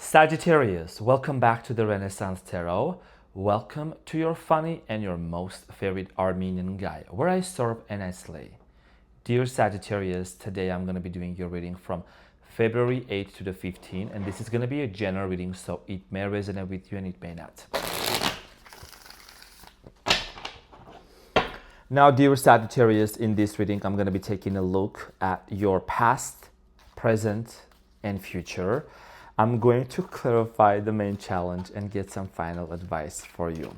Sagittarius, welcome back to the Renaissance Tarot. Welcome to your funny and your most favorite Armenian guy, where I serve and I slay. Dear Sagittarius, today I'm going to be doing your reading from February 8th to the 15th, and this is going to be a general reading, so it may resonate with you and it may not. Now, dear Sagittarius, in this reading, I'm going to be taking a look at your past, present, and future. I'm going to clarify the main challenge and get some final advice for you.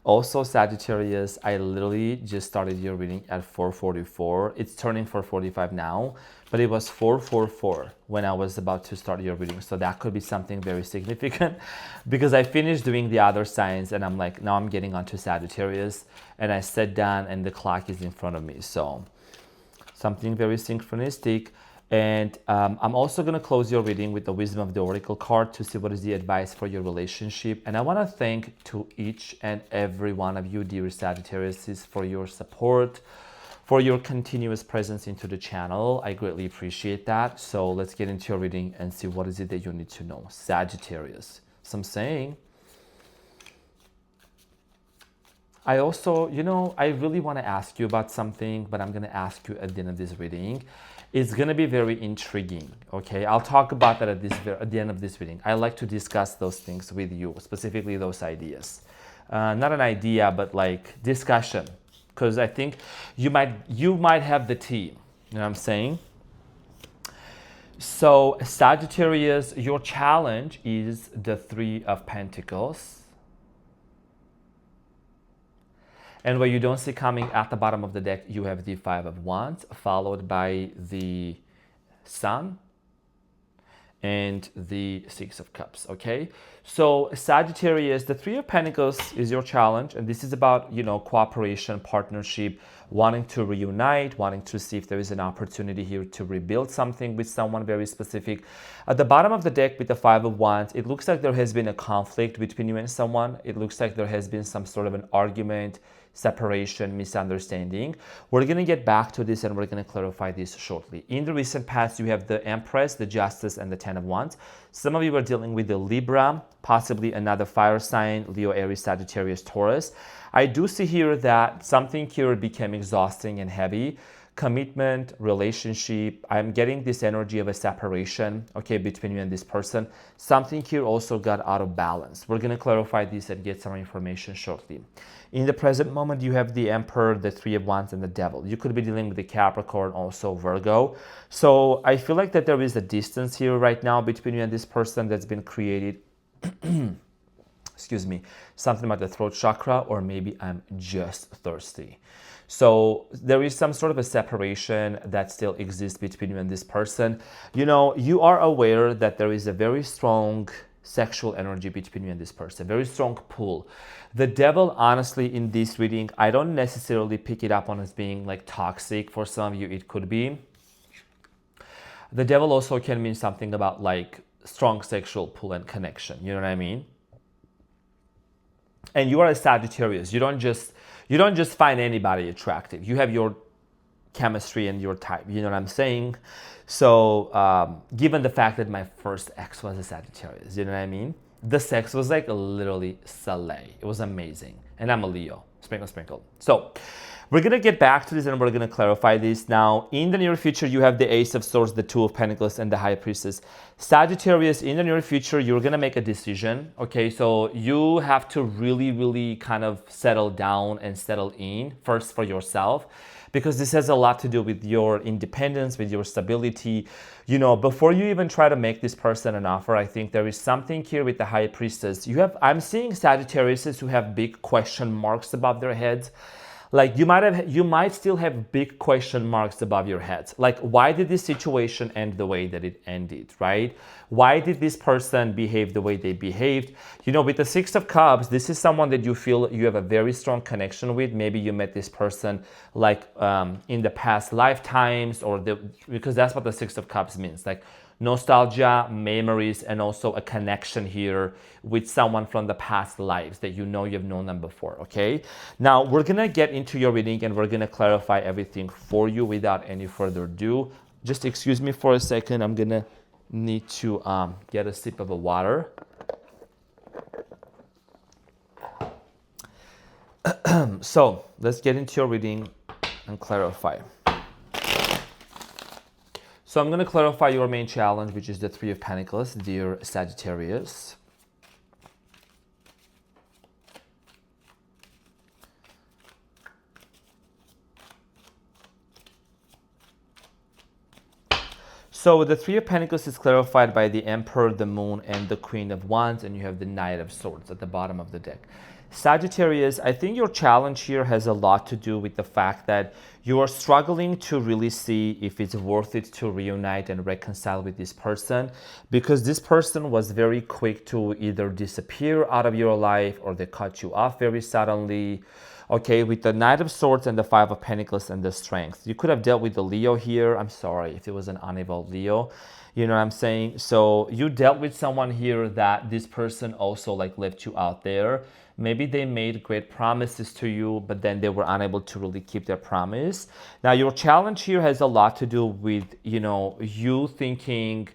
Also, Sagittarius, I literally just started your reading at 4:44. It's turning 4:45 now, but it was 4:44 when I was about to start your reading. So that could be something very significant because I finished doing the other signs and I'm like, now I'm getting onto Sagittarius, and I sat down and the clock is in front of me. So something very synchronistic. And I'm also going to close your reading with the Wisdom of the Oracle card to see what is the advice for your relationship. And I want to thank to each and every one of you, dear Sagittarius, for your support, for your continuous presence into the channel. I greatly appreciate that. So let's get into your reading and see what is it that you need to know. Sagittarius. So I'm saying, I also, I really want to ask you about something, but I'm going to ask you at the end of this reading. It's going to be very intriguing, okay? I'll talk about that at the end of this reading. I like to discuss those things with you, specifically those ideas. Not an idea, but like discussion, because I think you might have the tea, you know what I'm saying? So Sagittarius, your challenge is the Three of Pentacles. And what you don't see coming at the bottom of the deck, you have the Five of Wands, followed by the Sun and the Six of Cups, okay? So Sagittarius, the Three of Pentacles is your challenge, and this is about, cooperation, partnership, wanting to reunite, wanting to see if there is an opportunity here to rebuild something with someone very specific. At the bottom of the deck with the Five of Wands, it looks like there has been a conflict between you and someone. It looks like there has been some sort of an argument, separation, misunderstanding. We're going to get back to this and we're going to clarify this shortly. In the recent past, you have the Empress, the Justice, and the Ten of Wands. Some of you are dealing with the Libra, possibly another fire sign, Leo, Aries, Sagittarius, Taurus. I do see here that something here became exhausting and heavy. Commitment, relationship, I'm getting this energy of a separation, okay, between you and this person. Something here also got out of balance. We're going to clarify this and get some information shortly. In the present moment, you have the Emperor, the Three of Wands, and the Devil. You could be dealing with the Capricorn, also Virgo. So I feel like that there is a distance here right now between you and this person that's been created. Excuse me, something about the throat chakra, or maybe I'm just thirsty. So there is some sort of a separation that still exists between you and this person. You are aware that there is a very strong sexual energy between you and this person, very strong pull. The Devil, honestly, in this reading, I don't necessarily pick it up on as being like toxic. For some of you, it could be. The Devil also can mean something about like strong sexual pull and connection. You know what I mean? And you are a Sagittarius. You don't just find anybody attractive. You have your chemistry and your type. You know what I'm saying? So given the fact that my first ex was a Sagittarius, you know what I mean? The sex was like literally soleil. It was amazing. And I'm a Leo. Sprinkle, sprinkle. So we're going to get back to this and we're going to clarify this. Now, in the near future, you have the Ace of Swords, the Two of Pentacles, and the High Priestess. Sagittarius, in the near future, you're going to make a decision. Okay, so you have to really, really kind of settle down and settle in first for yourself, because this has a lot to do with your independence, with your stability. Before you even try to make this person an offer, I think there is something here with the High Priestess. I'm seeing Sagittarius who have big question marks above their heads. Like you might still have big question marks above your head. Like, why did this situation end the way that it ended, right? Why did this person behave the way they behaved? With the Six of Cups, this is someone that you feel you have a very strong connection with. Maybe you met this person like in the past lifetimes, because that's what the Six of Cups means. Like nostalgia, memories, and also a connection here with someone from the past lives that you've known them before, okay? Now, we're going to get into your reading and we're going to clarify everything for you without any further ado. Just excuse me for a second. I'm going to need to get a sip of a water. So let's get into your reading and clarify. So I'm going to clarify your main challenge, which is the Three of Pentacles, dear Sagittarius. So the Three of Pentacles is clarified by the Emperor, the Moon, and the Queen of Wands, and you have the Knight of Swords at the bottom of the deck. Sagittarius, I think your challenge here has a lot to do with the fact that you are struggling to really see if it's worth it to reunite and reconcile with this person, because this person was very quick to either disappear out of your life or they cut you off very suddenly. Okay, with the Knight of Swords and the Five of Pentacles and the Strength. You could have dealt with the Leo here. I'm sorry if it was an unevolved Leo. You know what I'm saying? So you dealt with someone here that this person also like left you out there. Maybe they made great promises to you, but then they were unable to really keep their promise. Now, your challenge here has a lot to do with, you thinking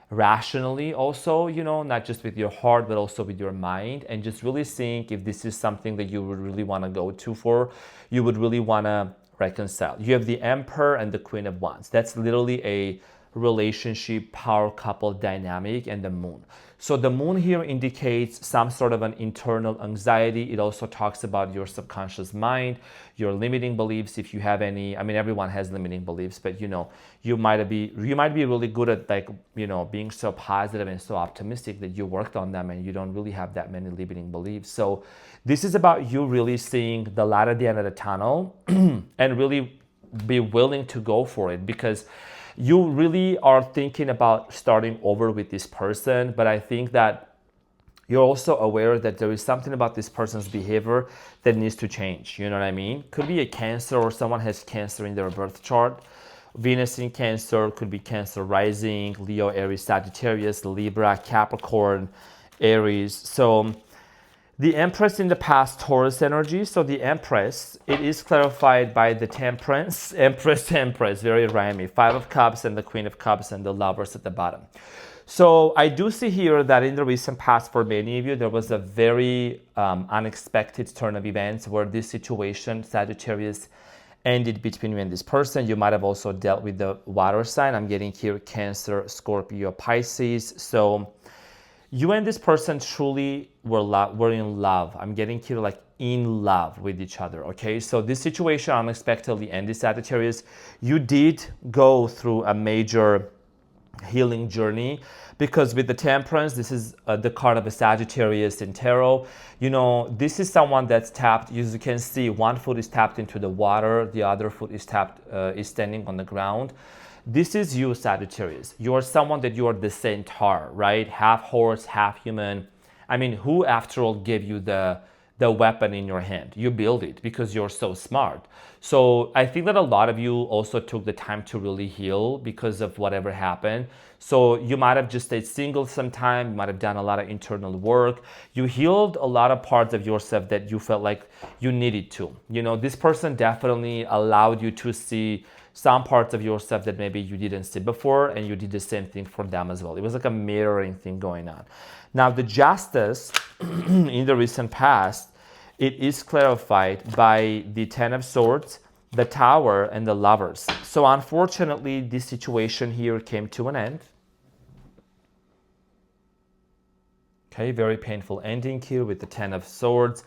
rationally also, not just with your heart, but also with your mind, and just really seeing if this is something that you would really want to go to for, you would really want to reconcile. You have the Emperor and the Queen of Wands. That's literally a relationship, power couple dynamic, and the Moon. So the Moon here indicates some sort of an internal anxiety. It also talks about your subconscious mind, your limiting beliefs, if you have any. I mean, everyone has limiting beliefs, but you might be really good at being so positive and so optimistic that you worked on them and you don't really have that many limiting beliefs. So this is about you really seeing the light at the end of the tunnel and really be willing to go for it, because you really are thinking about starting over with this person, but I think that you're also aware that there is something about this person's behavior that needs to change. You know what I mean? Could be a Cancer, or someone has Cancer in their birth chart. Venus in Cancer, could be Cancer rising, Leo, Aries, Sagittarius, Libra, Capricorn, Aries. So the Empress in the past, Taurus energy. So the Empress, it is clarified by the Temperance, Empress, very rhymey. Five of Cups and the Queen of Cups and the Lovers at the bottom. So I do see here that in the recent past, for many of you, there was a very unexpected turn of events where this situation, Sagittarius, ended between you and this person. You might have also dealt with the water sign. I'm getting here Cancer, Scorpio, Pisces. So you and this person truly were in love. I'm getting here like in love with each other, okay? So this situation unexpectedly ended, Sagittarius. You did go through a major healing journey, because with the Temperance, this is the card of a Sagittarius in tarot. This is someone that's tapped. As you can see, one foot is tapped into the water, the other foot is standing on the ground. This is you, Sagittarius. You are someone that you are the centaur, right? Half horse, half human. I mean, who after all gave you the weapon in your hand? You build it because you're so smart. So I think that a lot of you also took the time to really heal because of whatever happened. So you might have just stayed single sometime. You might have done a lot of internal work. You healed a lot of parts of yourself that you felt like you needed to. This person definitely allowed you to see some parts of yourself that maybe you didn't see before, and you did the same thing for them as well. It was like a mirroring thing going on. Now, the Justice in the recent past, it is clarified by the Ten of Swords, the Tower, and the Lovers. So unfortunately, this situation here came to an end. Okay, very painful ending here with the Ten of Swords.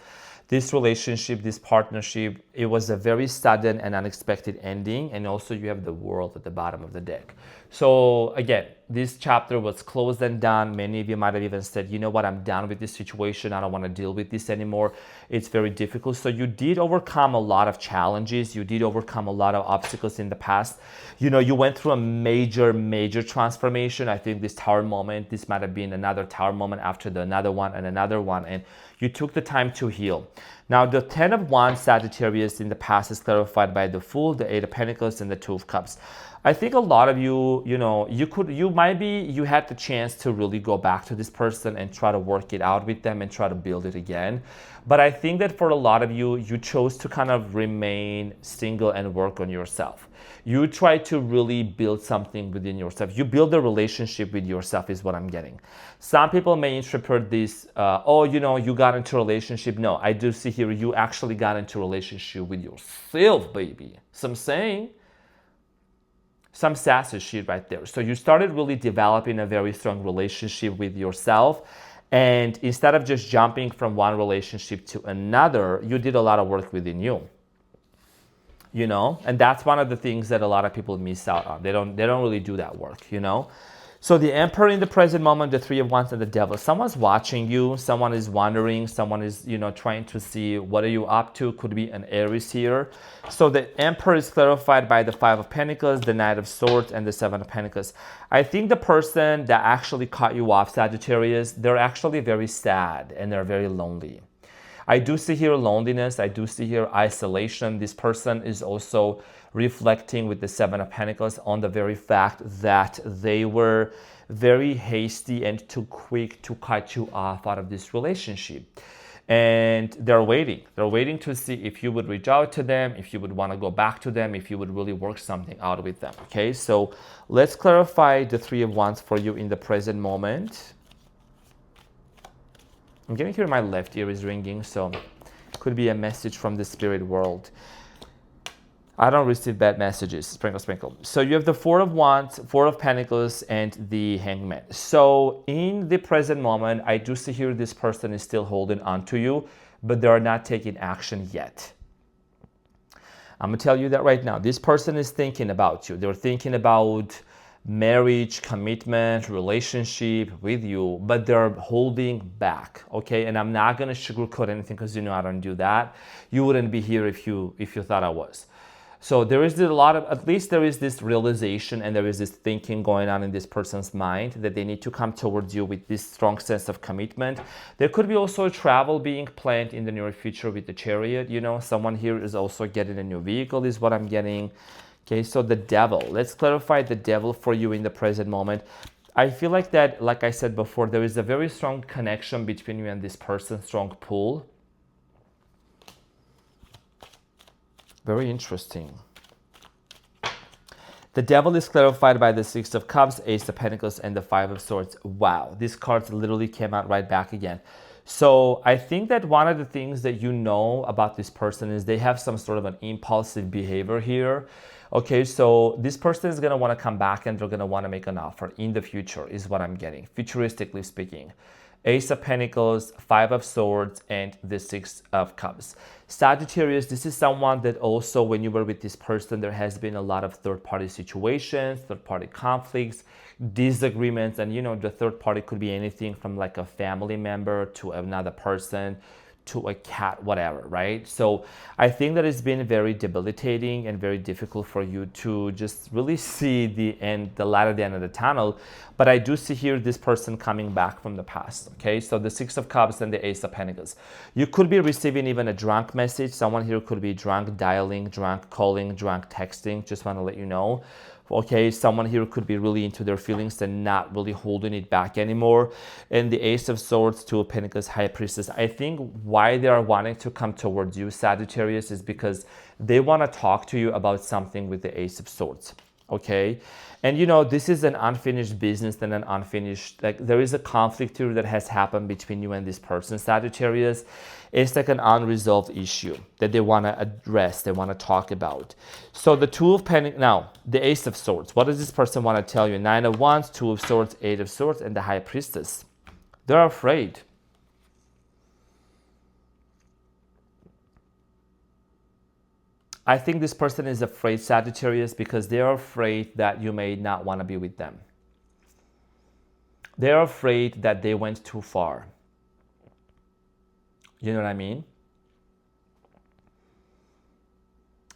This relationship, this partnership, it was a very sudden and unexpected ending. And also you have the World at the bottom of the deck. So again, this chapter was closed and done. Many of you might have even said, you know what, I'm done with this situation. I don't want to deal with this anymore. It's very difficult. So you did overcome a lot of challenges. You did overcome a lot of obstacles in the past. You went through a major transformation. I think this Tower moment, this might have been another Tower moment after another one and another one. And you took the time to heal. Now, the Ten of Wands, Sagittarius, in the past is clarified by the Fool, the Eight of Pentacles, and the Two of Cups. I think a lot of you, you had the chance to really go back to this person and try to work it out with them and try to build it again. But I think that for a lot of you, you chose to kind of remain single and work on yourself. You try to really build something within yourself. You build a relationship with yourself is what I'm getting. Some people may interpret this, you got into a relationship. No, I do see here you actually got into a relationship with yourself, baby. So I'm saying, some sassy shit right there. So you started really developing a very strong relationship with yourself. And instead of just jumping from one relationship to another, you did a lot of work within you. And that's one of the things that a lot of people miss out on. They don't really do that work. So the Emperor in the present moment, the Three of Wands, and the Devil. Someone's watching you. Someone is wondering. Someone is, trying to see what are you up to. Could be an Aries here. So the Emperor is clarified by the Five of Pentacles, the Knight of Swords, and the Seven of Pentacles. I think the person that actually cut you off, Sagittarius, they're actually very sad and they're very lonely. I do see here loneliness. I do see here isolation. This person is also reflecting with the Seven of Pentacles on the very fact that they were very hasty and too quick to cut you off out of this relationship. And they're waiting. They're waiting to see if you would reach out to them, if you would want to go back to them, if you would really work something out with them. Okay, so let's clarify the Three of Wands for you in the present moment. I'm getting here my left ear is ringing, so it could be a message from the spirit world. I don't receive bad messages. Sprinkle, sprinkle. So you have the Four of Wands, Four of Pentacles, and the Hangman. So in the present moment, I do see here this person is still holding on to you, but they are not taking action yet. I'm going to tell you that right now. This person is thinking about you. They're thinking about marriage, commitment, relationship with you, but they're holding back, okay? And I'm not going to sugarcoat anything because I don't do that. You wouldn't be here if you thought I was. So there is at least there is this realization and there is this thinking going on in this person's mind that they need to come towards you with this strong sense of commitment. There could be also a travel being planned in the near future with the Chariot. Someone here is also getting a new vehicle is what I'm getting. Okay, so the Devil. Let's clarify the Devil for you in the present moment. I feel like that, like I said before, there is a very strong connection between you and this person, strong pull. Very interesting. The Devil is clarified by the Six of Cups, Ace of Pentacles, and the Five of Swords. Wow, these cards literally came out right back again. So I think that one of the things that you know about this person is they have some sort of an impulsive behavior here. Okay, so this person is going to want to come back and they're going to want to make an offer in the future is what I'm getting, futuristically speaking. Ace of Pentacles, Five of Swords, and the Six of Cups. Sagittarius, this is someone that also when you were with this person, there has been a lot of third-party situations, third-party conflicts, disagreements, and the third party could be anything from like a family member to another person to a cat, whatever, right? So I think that it's been very debilitating and very difficult for you to just really see the light at the end of the tunnel. But I do see here this person coming back from the past, okay? So the Six of Cups and the Ace of Pentacles. You could be receiving even a drunk message. Someone here could be drunk dialing, drunk calling, drunk texting. Just want to let you know. Okay, someone here could be really into their feelings and not really holding it back anymore. And the Ace of Swords, Two of Pentacles, High Priestess. I think why they are wanting to come towards you, Sagittarius, is because they want to talk to you about something with the Ace of Swords. Okay, and this is an unfinished business and an unfinished, like there is a conflict here that has happened between you and this person, Sagittarius. It's like an unresolved issue that they want to address, they want to talk about. So the Two of Pentacles, now the Ace of Swords, what does this person want to tell you? Nine of Wands, Two of Swords, Eight of Swords, and the High Priestess. They're afraid. I think this person is afraid, Sagittarius, because they're afraid that you may not want to be with them. They're afraid that they went too far. You know what I mean?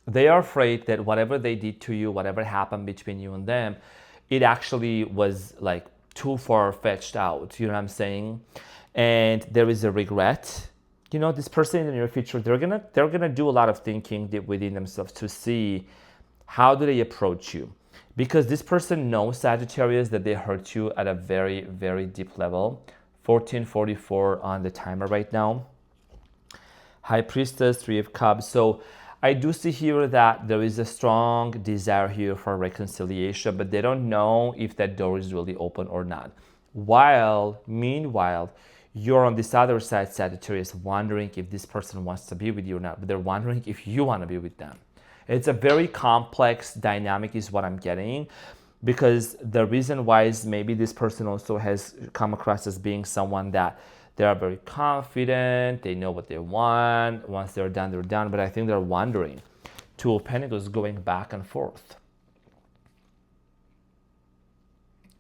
They are afraid that whatever they did to you, whatever happened between you and them, it actually was like too far-fetched out. You know what I'm saying? And there is a regret. This person in the near future, they're gonna do a lot of thinking within themselves to see how do they approach you. because this person knows, Sagittarius, that they hurt you at a very, very deep level. 1444 on the timer right now. High Priestess, Three of Cups. So I do see here that there is a strong desire here for reconciliation, but they don't know if that door is really open or not. Meanwhile, you're on this other side, Sagittarius, wondering if this person wants to be with you or not, but they're wondering if you want to be with them. It's a very complex dynamic is what I'm getting, because the reason why is maybe this person also has come across as being someone that they are very confident, they know what they want. Once they're done, they're done. But I think they're wondering. Two of Pentacles going back and forth.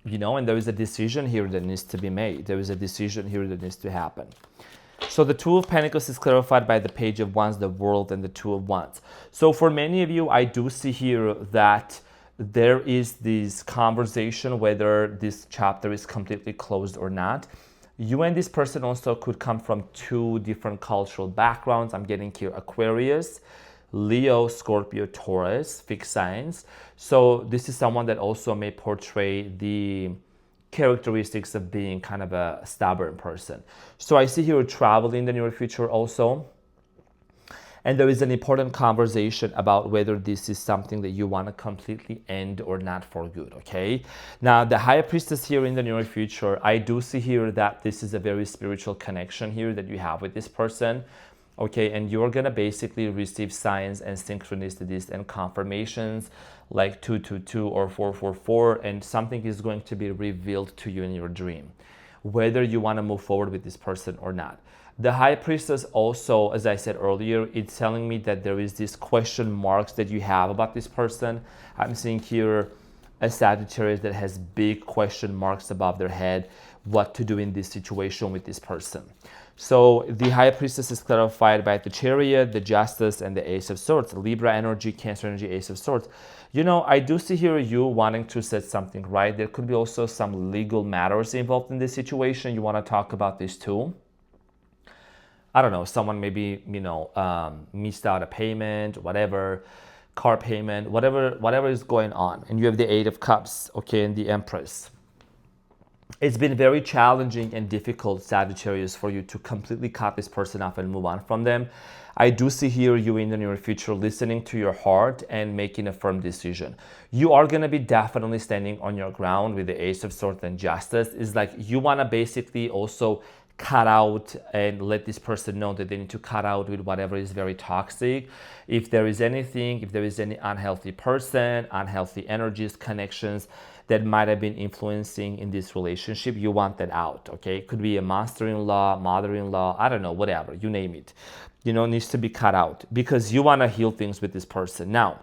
You know, and there is a decision here that needs to be made. There is a decision here that needs to happen. So the Two of Pentacles is clarified by the Page of Wands, the World, and the Two of Wands. So for many of you, I do see here that there is this conversation whether this chapter is completely closed or not. You and this person also could come from two different cultural backgrounds. I'm getting here Aquarius, Leo, Scorpio, Taurus, fixed signs. So this is someone that also may portray the characteristics of being kind of a stubborn person. So I see here travel in the near future also. And there is an important conversation about whether this is something that you want to completely end or not for good, okay? Now, the High Priestess here in the near future, I do see here that this is a very spiritual connection here that you have with this person, okay? And you're going to basically receive signs and synchronicities and confirmations like 222 or 444, and something is going to be revealed to you in your dream, whether you want to move forward with this person or not. The High Priestess also, as I said earlier, it's telling me that there is these question marks that you have about this person. I'm seeing here a Sagittarius that has big question marks above their head, what to do in this situation with this person. So the High Priestess is clarified by the Chariot, the Justice, and the Ace of Swords. Libra energy, Cancer energy, Ace of Swords. You know, I do see here you wanting to set something right. There could be also some legal matters involved in this situation. You want to talk about this too. I don't know, someone maybe, you know, missed out a payment, whatever, car payment, whatever is going on. And you have the Eight of Cups, okay, and the Empress. It's been very challenging and difficult, Sagittarius, for you to completely cut this person off and move on from them. I do see here you in the near future listening to your heart and making a firm decision. You are going to be definitely standing on your ground with the Ace of Swords and Justice. It's like you want to basically also cut out and let this person know that they need to cut out with whatever is very toxic. If there is anything, if there is any unhealthy person, unhealthy energies, connections that might have been influencing in this relationship, you want that out, okay? It could be a master-in-law, mother-in-law, I don't know, whatever, you name it. You know, needs to be cut out because you want to heal things with this person. Now,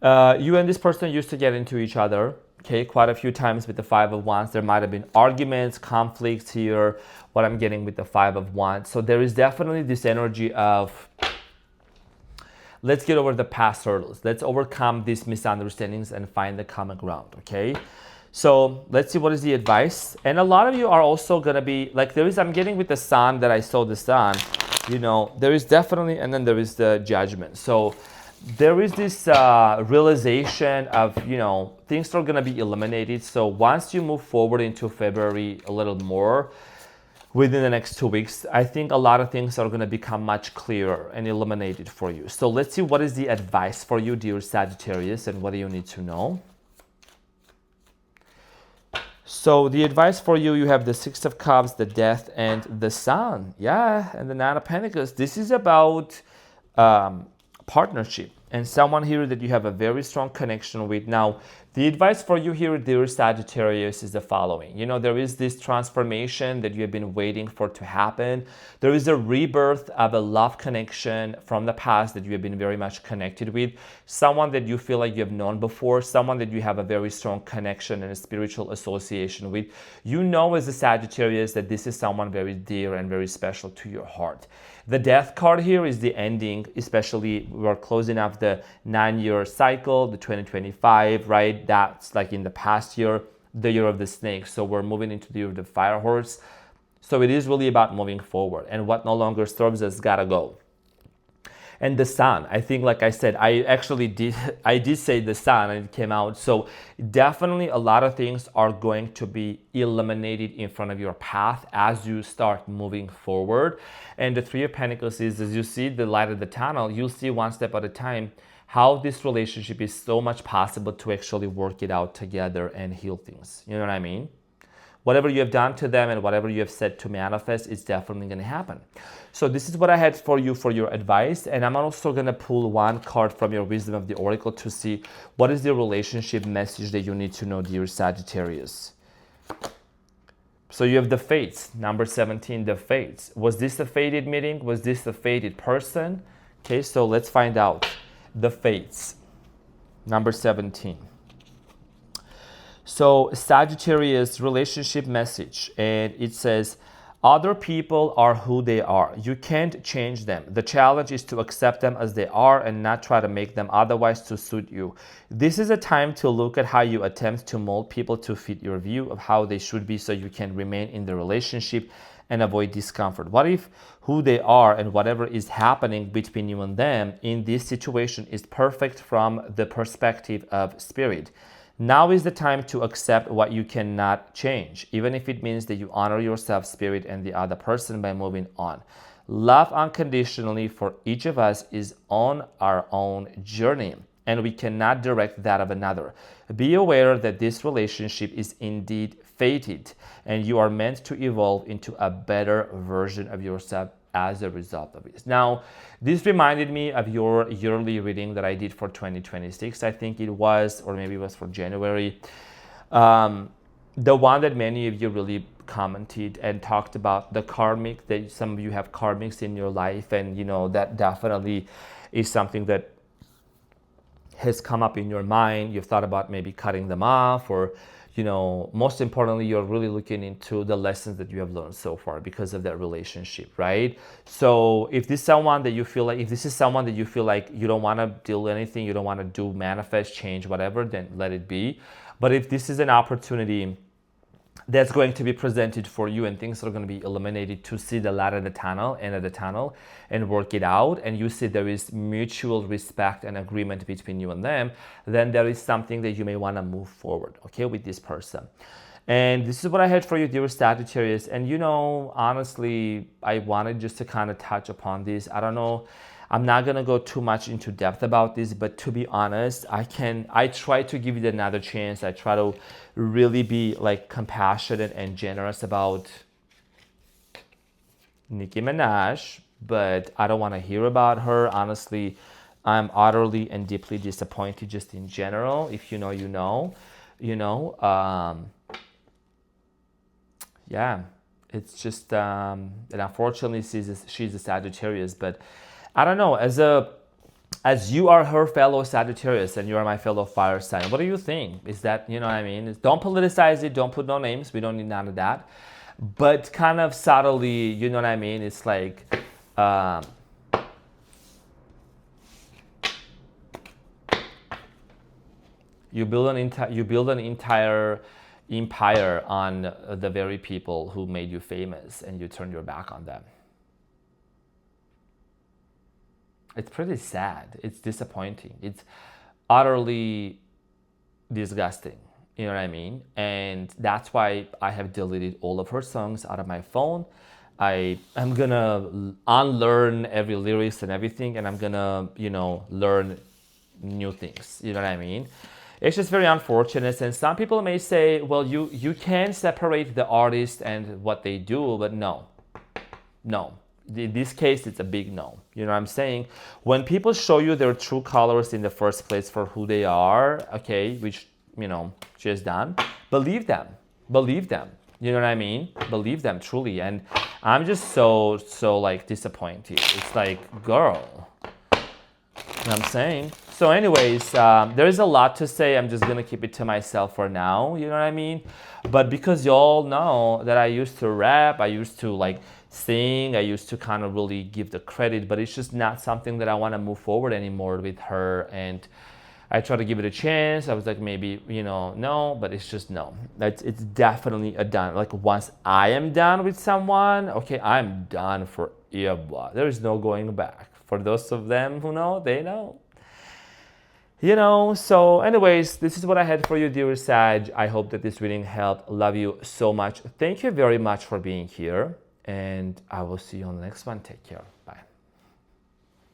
you and this person used to get into each other, okay, quite a few times with the Five of Wands. There might have been arguments, conflicts here, what I'm getting with the Five of Wands. So there is definitely this energy of, let's get over the past hurdles. Let's overcome these misunderstandings and find the common ground, okay? So let's see what is the advice. And a lot of you are also going to be, like there is, I'm getting with the Sun that I saw the Sun, you know, there is definitely, and then there is the Judgment. So there is this realization of, you know, things are going to be eliminated. So once you move forward into February a little more, within the next 2 weeks, I think a lot of things are going to become much clearer and eliminated for you. So let's see what is the advice for you, dear Sagittarius, and what do you need to know. So the advice for you, you have the Six of Cups, the Death, and the Sun. Yeah, and the Nine of Pentacles. This is about partnership and someone here that you have a very strong connection with. Now, the advice for you here, dear Sagittarius, is the following. You know, there is this transformation that you have been waiting for to happen. There is a rebirth of a love connection from the past that you have been very much connected with. Someone that you feel like you have known before, someone that you have a very strong connection and a spiritual association with. You know as a Sagittarius that this is someone very dear and very special to your heart. The Death card here is the ending, especially we're closing up the 9-year cycle, the 2025, right? That's like in the past year, the year of the snake. So we're moving into the year of the fire horse. So it is really about moving forward, and what no longer serves us gotta go. And the sun, I think, like I said, I did say the sun and it came out. So definitely a lot of things are going to be eliminated in front of your path as you start moving forward. And the Three of Pentacles is, as you see the light of the tunnel, you'll see one step at a time how this relationship is so much possible to actually work it out together and heal things. You know what I mean? Whatever you have done to them and whatever you have said to manifest is definitely going to happen. So this is what I had for you for your advice. And I'm also going to pull one card from your Wisdom of the Oracle to see what is the relationship message that you need to know, dear Sagittarius. So you have the Fates, number 17, the Fates. Was this a fated meeting? Was this a fated person? Okay, so let's find out. The Fates, number 17. So Sagittarius relationship message, and it says, other people are who they are. You can't change them. The challenge is to accept them as they are and not try to make them otherwise to suit you. This is a time to look at how you attempt to mold people to fit your view of how they should be so you can remain in the relationship and avoid discomfort. What if who they are and whatever is happening between you and them in this situation is perfect from the perspective of spirit? Now is the time to accept what you cannot change, even if it means that you honor yourself, spirit, and the other person by moving on. Love unconditionally for each of us is on our own journey, and we cannot direct that of another. Be aware that this relationship is indeed fated, and you are meant to evolve into a better version of yourself as a result of this. Now, this reminded me of your yearly reading that I did for 2026. I think it was, or maybe it was for January. The one that many of you really commented and talked about the karmic, that some of you have karmics in your life, and you know that definitely is something that has come up in your mind. You've thought about maybe cutting them off, or you know, most importantly, you're really looking into the lessons that you have learned so far because of that relationship, right? So if this is someone that you feel like, you don't want to deal anything, you don't want to do, manifest, change, whatever, then let it be. But if this is an opportunity that's going to be presented for you and things are going to be eliminated to see the light of the tunnel, end of the tunnel, and work it out, and you see there is mutual respect and agreement between you and them, then there is something that you may want to move forward, okay, with this person. And this is what I had for you, dear Sagittarius. And you know, honestly, I wanted just to kind of touch upon this. I don't know, I'm not going to go too much into depth about this, but to be honest, I try to give it another chance. I try to really be like compassionate and generous about Nicki Minaj, but I don't want to hear about her. Honestly, I'm utterly and deeply disappointed just in general. If you know, you know, yeah, it's just, and unfortunately she's a Sagittarius, but I don't know, as you are her fellow Sagittarius and you are my fellow fire sign, what do you think? Is that, you know what I mean? Don't politicize it, don't put no names, we don't need none of that. But kind of subtly, you know what I mean? It's like, you build an entire empire on the very people who made you famous, and you turn your back on them. It's pretty sad. It's disappointing. It's utterly disgusting. You know what I mean? And that's why I have deleted all of her songs out of my phone. I am gonna unlearn every lyrics and everything, and I'm gonna, you know, learn new things. You know what I mean? It's just very unfortunate. And some people may say, well, you can separate the artist and what they do, but no. In this case, it's a big no. You know what I'm saying? When people show you their true colors in the first place for who they are, okay, which, you know, she has done, believe them. You know what I mean? Believe them, truly. And I'm just so like disappointed. It's like, girl, you know what I'm saying? So anyways, there's a lot to say. I'm just gonna keep it to myself for now, you know what I mean? But because y'all know that I used to rap, I used to like sing, I used to kind of really give the credit, but it's just not something that I want to move forward anymore with her. And I tried to give it a chance. I was like, maybe, you know, no, but it's just no. It's definitely a done. Like once I am done with someone, okay, I'm done forever. There is no going back. For those of them who know, they know. You know, so anyways, this is what I had for you, dear Sag. I hope that this reading helped. Love you so much. Thank you very much for being here. And I will see you on the next one. Take care. Bye.